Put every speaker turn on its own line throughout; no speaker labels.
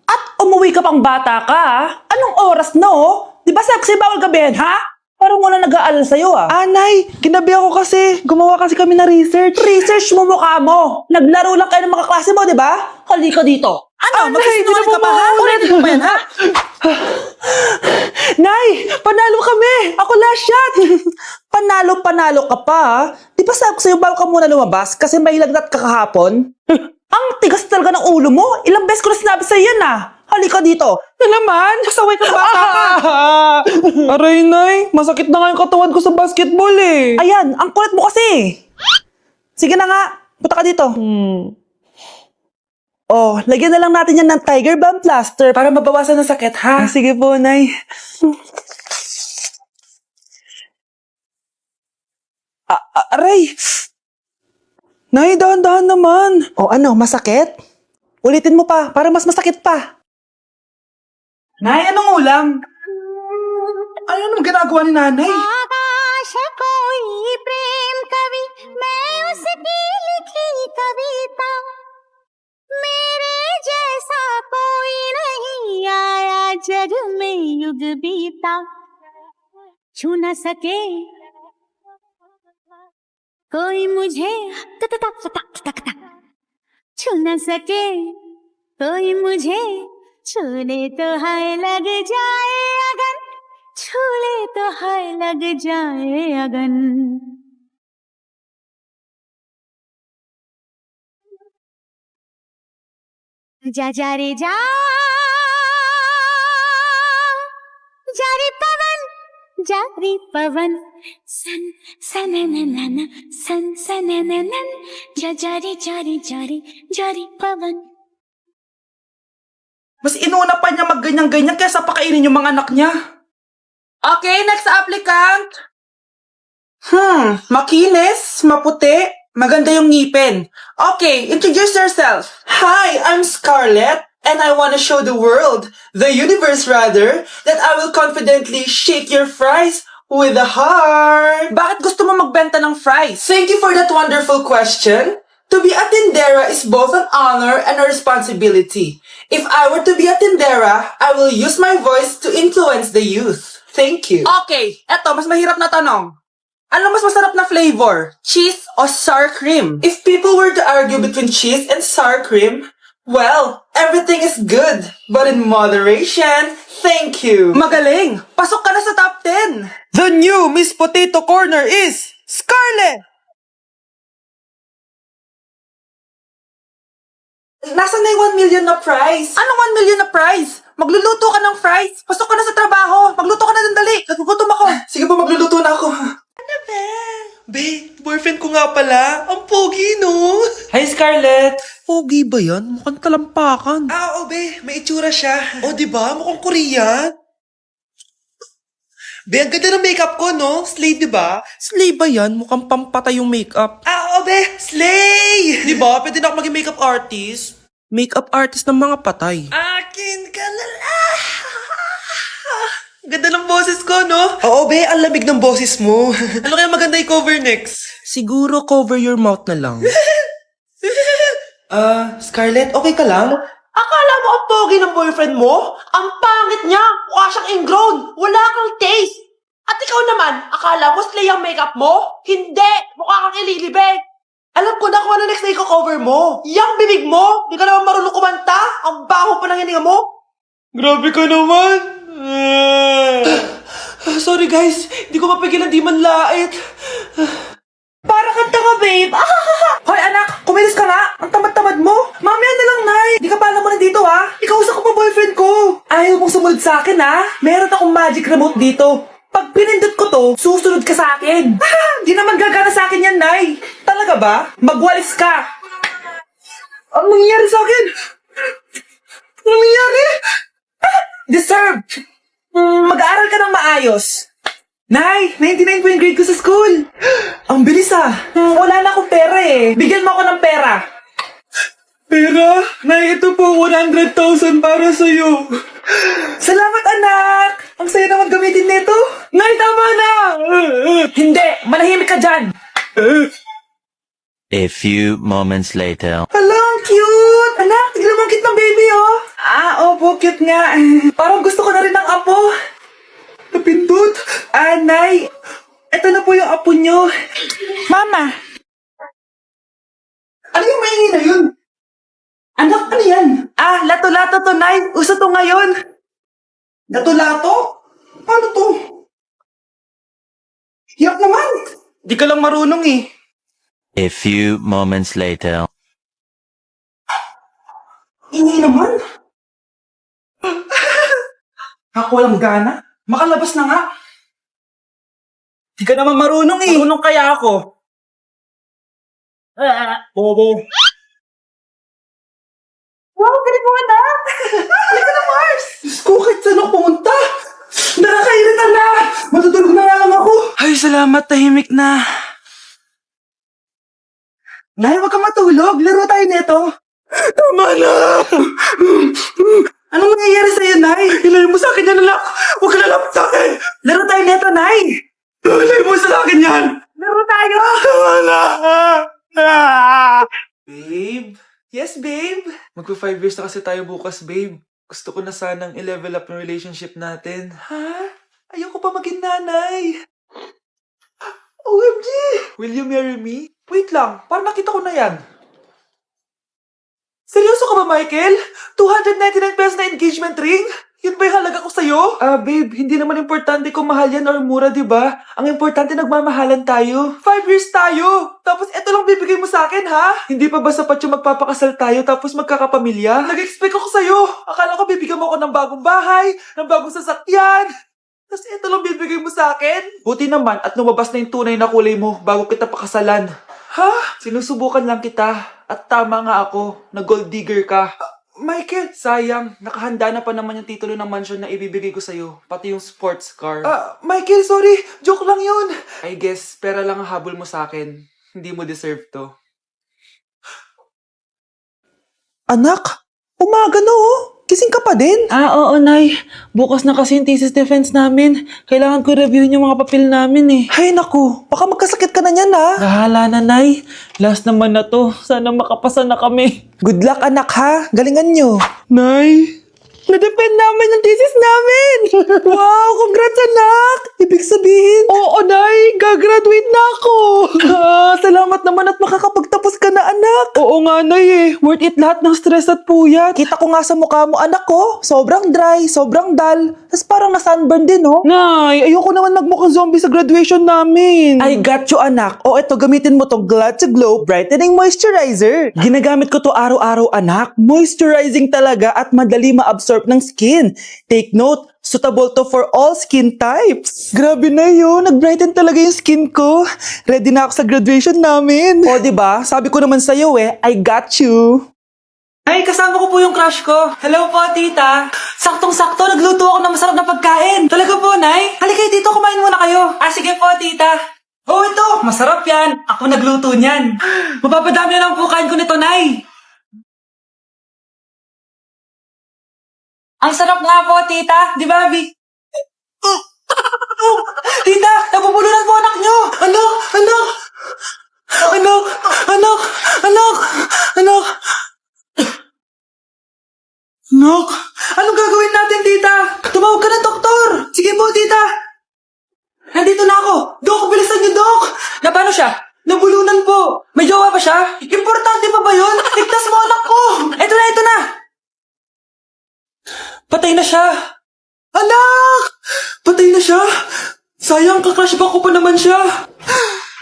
At umuwi ka pang bata ka, ah. Anong oras na, oh? Di ba sexy bawal gabihin, ha? Parang wala nag-aalala sa'yo, ah.
Nay, ginabi ako kasi. Gumawa kasi kami na research.
Research mo mukha mo. Naglaro lang kayo ng mga klase mo, di ba? Halika dito. Ano? Magsisinungaling ka pa, ha? Ulitin mo ba yan, ha?
Nay, panalo kami. Ako last shot.
Panalo ka pa, ha? Di ba sabi ko sa'yo bago ka muna lumabas kasi may lagnat ka kahapon? Ang tigas talaga ng ulo mo. Ilang beses ko na sinabi sa'yo yan, ah. Halika dito.
Na naman?
Pasaway ka bata ka.
Aray, Nay. Masakit na nga yung katawan ko sa basketball eh.
Ayan, ang kulit mo kasi. Sige na nga, punta ka dito. Oh, lagyan na lang natin yan ng Tiger Balm plaster para mabawasan ng sakit, ha?
Sige po, Nay.
Aray!
Nay, dahan-dahan naman.
O ano, masakit? Ulitin mo pa, para mas masakit pa.
Nay, anong ulam? Anong ginagawa ni Nanay?
आकाश कोई प्रेम कवि मैं उसकी लिखी कविता मेरे जैसा कोई नहीं आया जग में युग बीता छू न सके कोई मुझे छू न सके कोई मुझे छूले तो हाय लग जाए अगन छूले तो हाय लग जाए अगन जा जा रे जा जारी पवन सन सनननन सन सनननन जा जारी जारी जारी जारी पवन.
Mas inuna pa niya magganyan-ganyan kaysa pakainin yung mga anak niya. Okay, next applicant. Makinis, maputi, maganda yung ngipin. Okay, introduce yourself. Hi, I'm Scarlett, and I want to show the world, the universe rather, that I will confidently shake your fries with a heart. Bakit gusto mo magbenta ng fries? Thank you for that wonderful question. To be a tindera is both an honor and a responsibility. If I were to be a tindera, I will use my voice to influence the youth. Thank you. Okay, eto, mas mahirap na tanong. Ano mas masarap na flavor? Cheese o sour cream? If people were to argue between cheese and sour cream, well, everything is good, but in moderation. Thank you. Magaling! Pasok ka na sa top 10! The new Miss Potato Corner is Scarlett! Nasaan na yung 1 million na prize? Anong 1 million na prize? Magluluto ka ng fries. Pasok ka na sa trabaho. Magluto ka na ng dali. Nagugutom ako. Sige po, magluluto na ako. Ano ba? Be, boyfriend ko nga pala. Ang pogi, no? Hi, Scarlett. Pogi ba yan? Mukhang talampakan. Oo, be. May itsura siya. O, diba? Mukhang Korean. Be, ang ganda ng makeup ko, no? Slay, diba? Slay ba yan? Mukhang pampatay yung makeup. Oo, be. Slay! Diba? Pwede na ako maging makeup artist. Makeup artist ng mga patay. Akin ka na lang! Ganda ng boses ko, no? Oo, be. Ang lamig ng boses mo. Ano kaya maganda i-cover next? Siguro cover your mouth na lang. Scarlett, okay ka lang? Akala mo ang pogi ng boyfriend mo? Ang pangit niya! Mukha siyang ingrown! Wala kang taste! At ikaw naman, akala mo slay ang makeup mo? Hindi! Mukha kang ililibig! Alam ko na kung ano next na i-cover mo! Yang bibig mo! Di ka naman marunong kumanta! Ang baho pa ng hininga mo! Grabe ka naman! Sorry guys, di ko mapigilan di man lait. Para kang tanga, babe! Hoy anak, kumilis ka nga! Ang tamad-tamad mo! Mamaya na lang, Nay! Di ka pa alam mo na dito, ha? Ikausap ko pa boyfriend ko! Ayaw mong sumunod sa akin, ha? Meron akong magic remote dito. Pag pinindot ko to, susunod ka sa akin. Di naman gagana sa akin yan, Nay. Talaga ba? Magwalis ka. Ano nangyayari sa akin? Ano nangyayari? Deserve. Mag-aaral ka ng maayos. Nay, 99 po yung grade ko sa school. Ang bilis wala na akong pera eh. Bigyan mo ako ng pera. Pera? Nay, ito po 100,000 para sa'yo. Salamat anak! Ang saya naman gamitin nito. Nay, tama na! Hindi, manahimik ka dyan.
A few moments later.
Hala, ang cute! Anak, tignan mo ang cute ng baby, oh! Opo, cute nga. Parang gusto ko na rin ng apo. Napindot. Nay, eto na po yung apo nyo.
Mama,
Ano yung maingay na yun? Anak, ano yan? Lato-lato to, Nay. Uso to ngayon. Lato-lato? Paano to? Hiyak naman. Di ka lang marunong eh.
A few moments later.
Ingay naman. Ako walang gana. Makalabas na nga. Di ka naman marunong eh. Marunong kaya ako. Bobo. Wow, galing mo anak! Halika na, Mars! Diyos ko, kahit saan ako pumunta! Nakakairita na! Matutulog na nga lang ako! Ay, salamat, tahimik na. Nay, huwag kang matulog. Laro tayo nito. Tama na! Anong nangyayari sa'yo, Nay? Ilayo mo sa akin yan, anak! Huwag ka lalapit sa akin! Laro tayo nito, Nay! Ilayo mo sa akin yan! Laro tayo! Tama na! Babe? Yes, babe? Magpa 5 years na kasi tayo bukas, babe. Gusto ko na sanang i-level up yung relationship natin. Ha? Ayoko pa maging nanay. OMG! Will you marry me? Wait lang, parang nakita ko na yan. Seryoso ka ba, Michael? 299 pesos na engagement ring? Yun ba yung halaga ko sa'yo? Babe, hindi naman importante kung mahal yan or mura, di ba? Ang importante, nagmamahalan tayo. 5 years tayo! Tapos eto lang bibigay mo sa akin, ha? Hindi pa ba sapat yung magpapakasal tayo tapos magkakapamilya? Nag-expect ako sa'yo! Akala ko bibigyan mo ako ng bagong bahay, ng bagong sasakyan. Tapos eto lang bibigay mo sa akin? Buti naman at lumabas na yung tunay na kulay mo bago kita pakasalan. Ha? Sinusubukan lang kita. At tama nga ako, na gold digger ka. Michael! Sayang, nakahanda na pa naman yung titulo ng mansion na ibibigay ko sa'yo. Pati yung sports car. Michael, sorry! Joke lang yun! I guess, pera lang ang habol mo sa akin. Hindi mo deserve to.
anak, umaga na oh. Gising ka pa din?
Oo, Nay. Bukas na kasi yung thesis defense namin. Kailangan ko reviewin yung mga papel namin eh.
Ay naku, baka magkasakit ka na niyan ha.
Bahala na, Nay. Last naman na to. Sana makapasa na kami.
Good luck anak ha, galingan nyo.
Nay!
Na-defend namin ang thesis namin! Wow, congrats anak! Ibig sabihin,
Oo, Nay! Gagraduate na ako!
salamat naman at makakapagtapos ka na anak.
Oo nga, Nay eh. Worth it lahat ng stress at puyat.
Kita ko nga sa mukha mo anak ko, sobrang dry, sobrang dull, tapos parang na-sunburn din oh.
Nay, ayoko naman magmukhang zombie sa graduation namin.
I got you anak. O eto, gamitin mo to Glad to Glow Brightening Moisturizer. Ginagamit ko to araw-araw anak. Moisturizing talaga at madali ma-absorb ng skin. Take note, suitable to for all skin types. Grabe na yun, nag-brighten talaga yung skin ko. Ready na ako sa graduation namin. O diba, sabi ko naman sa'yo I got you.
Ay, kasama ko po yung crush ko. Hello po, tita. Saktong-sakto, nagluto ako ng masarap na pagkain. Talaga po, Nay? Halika dito, kumain muna kayo. Sige po, tita. Oh, ito. Masarap yan. Ako nagluto niyan. Mapapadami na lang po kain ko nito, Nay. Ang sarap nga po, tita. Di ba, Bi? Tita, nabubulunan po anak nyo. Anak! Anak! Anak! Anak! Anak! Anak! Anak! Anong gagawin natin, tita? Tumawag ka ng doktor! Sige po, tita! Nandito na ako! Dok, bilisan niyo, Dok! Na paano siya? Nabulunan po! May jowa ba siya? Importante pa ba yun? Ligtas mo anak ko! Ito na, ito na! Patay na siya! Anak! Patay na siya! Sayang, kakrashback ko pa naman siya!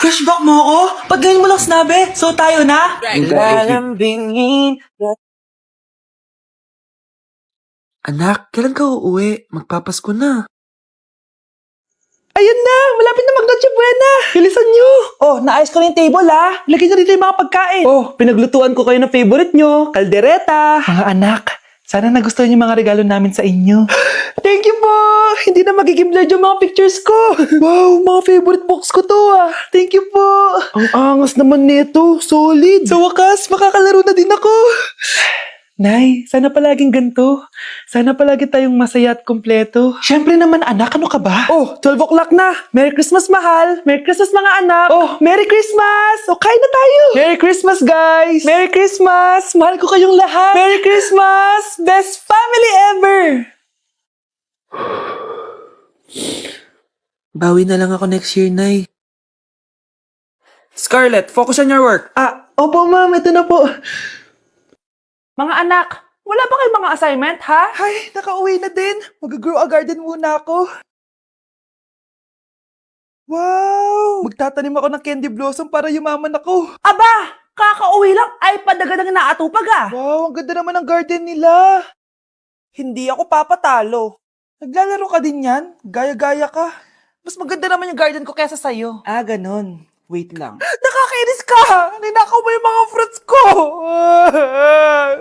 Crashback mo ako? Pag ganyan mo lang sinabi, so tayo na? Lalambingin. Anak, kailan ka uuwi? Magpapasko na.
Ayun na, malapit na mag-Noche Buena. Bilisan nyo. Oh, naayos ko na yung table ha. Lagyan nyo dito yung mga pagkain. Oh, pinaglutuan ko kayo ng favorite nyo, kaldereta. Mga anak, sana nagustuhan yung mga regalo namin sa inyo. Thank you po! Hindi na magiging blurred yung mga pictures ko. Wow, mga favorite box ko to ah. Thank you po. Ang angas naman nito, solid. Sa wakas, makakalaro na din ako. Nay, sana palaging ganito. Sana palagi tayong masaya at kumpleto. Siyempre naman anak, ano ka ba? Oh, 12 o'clock na. Merry Christmas, mahal. Merry Christmas, mga anak. Oh, Merry Christmas. O, kain na tayo. Merry Christmas, guys. Merry Christmas. Mahal ko kayong lahat. Merry Christmas. Best family ever.
Bawi na lang ako next year, Nay. Scarlett, focus on your work.
Opo, ma'am. Ito na po.
Mga anak, wala ba kayong mga assignment, ha?
Ay, nakauwi na din. Mag-grow a garden muna ako. Wow! Magtatanim ako ng candy blossom para yumaman ako.
Aba, kakauwi lang ay padagan ng naatupag ah.
Wow, ang ganda naman ng garden nila.
Hindi ako papatalo.
Naglalaro ka din yan? Gaya-gaya ka.
Mas maganda naman yung garden ko kesa sa'yo.
Ganon. Wait lang.
Nakakainis ka! Ninakaw mo yung mga fruits ko!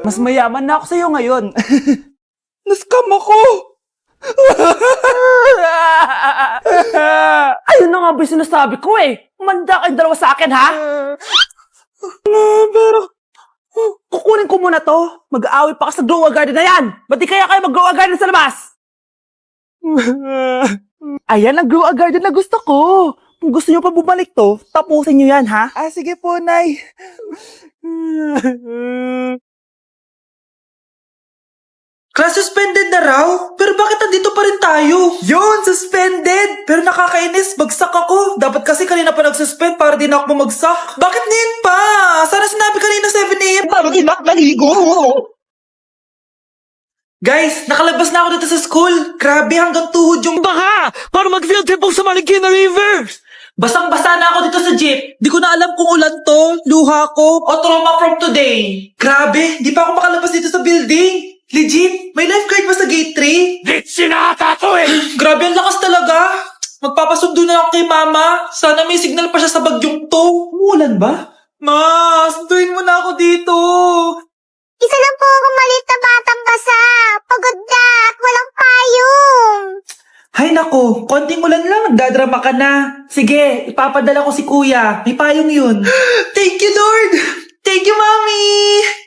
Mas mayaman na ako sa'yo ngayon.
Nascam ako!
Ayun na nga ba yung sinasabi ko eh. Manda kayong dalawa sa akin, ha?
Pero,
Kukunin ko muna to. Mag-aaway pa ka sa grow a garden na yan. Ba't di kaya kayo mag-grow a garden sa labas? Ayan ang grow a garden na gusto ko. Kung gusto nyo pa bumalik to, tapusin nyo yan, ha?
sige po, Nay.
Class suspended na raw? Pero bakit nandito pa rin tayo? Yun, suspended! Pero nakakainis, bagsak ako. Dapat kasi kanina pa nag-suspend para di na ako bumagsak. Bakit ngayon pa? Sana sinabi kanina 7 a.m.
Paano inak naligo?
Guys, nakalabas na ako dito sa school. Grabe, hanggang tuhod yung baha! Para mag-field trip sa Marikina River! Basang-basa na ako dito sa jeep. Di ko na alam kung ulan to, luha ko, o trauma from today. Grabe, di pa ako makalabas dito sa building. Legit, may lifeguard ba sa gate 3? Bitch, sinata to eh! Grabe, ang lakas talaga. Magpapasundo na ako kay mama. Sana may signal pa siya sa bagyong to. Umulan ba? Ma, sunduin mo na ako dito.
Isa lang po akong maliit na batang basa. Pagod na at walang payong.
Hay nako, konting ulan lang, nagdadrama ka na. Sige, ipapadala ko si kuya. May payong yun. Thank you, Lord! Thank you, Mommy!